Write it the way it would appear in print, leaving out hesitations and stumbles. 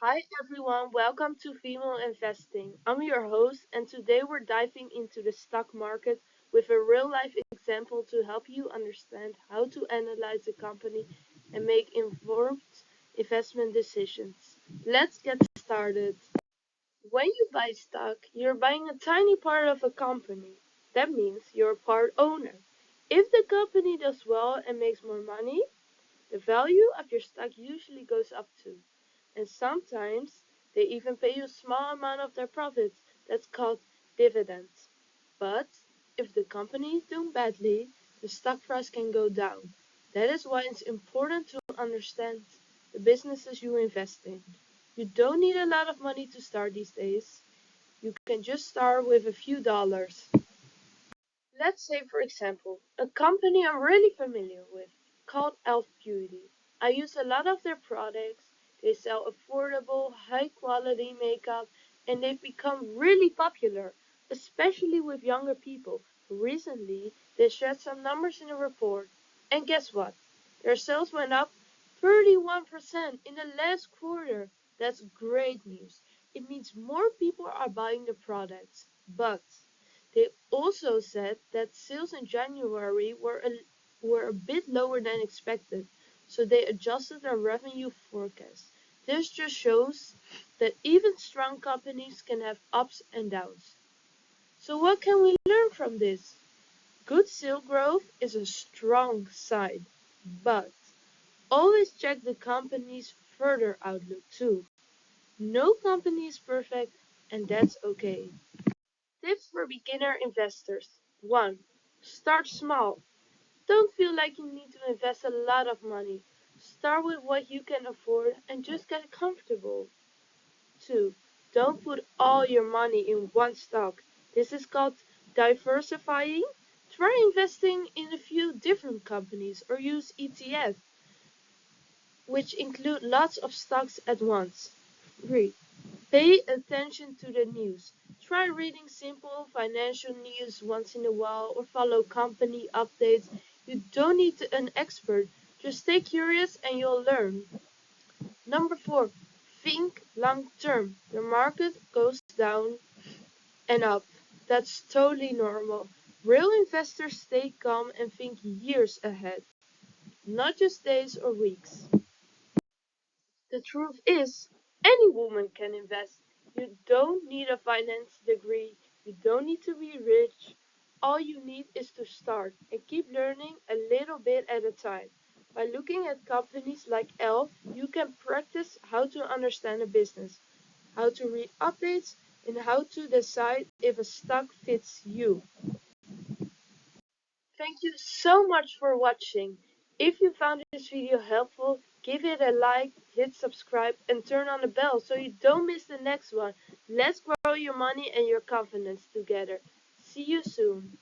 Hi everyone, welcome to Female Investing. I'm your host, and today we're diving into the stock market with a real life example to help you understand how to analyze a company and make informed investment decisions. Let's get started. When you buy stock, you're buying a tiny part of a company. That means you're a part owner. If the company does well and makes more money, the value of your stock usually goes up too, and sometimes they even pay you a small amount of their profits. That's called dividends. But if the company is doing badly, the stock price can go down. That is why it's important to understand the businesses you invest in. You don't need a lot of money to start these days. You can just start with a few dollars. Let's say, for example, a company I'm really familiar with called Elf Beauty. I use a lot of their products. They sell affordable, high quality makeup, and they've become really popular, especially with younger people. Recently, they shared some numbers in a report, and guess what? Their sales went up 31% in the last quarter. That's great news. It means more people are buying the products, but they also said that sales in January were a bit lower than expected, so they adjusted their revenue forecast. This just shows that even strong companies can have ups and downs. So what can we learn from this? Good sales growth is a strong sign, but always check the company's further outlook too. No company is perfect, and that's okay. Tips for beginner investors. 1. Start small. Don't feel like you need to invest a lot of money. Start with what you can afford and just get comfortable. 2. Don't put all your money in one stock. This is called diversifying. Try investing in a few different companies or use ETFs, which include lots of stocks at once. 3. Pay attention to the news. Try reading simple financial news once in a while or follow company updates. You don't need an expert. Just stay curious and you'll learn. Number 4. Think long term. The market goes down and up. That's totally normal. Real investors stay calm and think years ahead, not just days or weeks. The truth is, any woman can invest. You don't need a finance degree. You don't need to be rich. All you need is to start and keep learning a little bit at a time. By looking at companies like ELF, you can practice how to understand a business, how to read updates, and how to decide if a stock fits you. Thank you so much for watching. If you found this video helpful, give it a like, hit subscribe, and turn on the bell so you don't miss the next one. Let's grow your money and your confidence together. See you soon.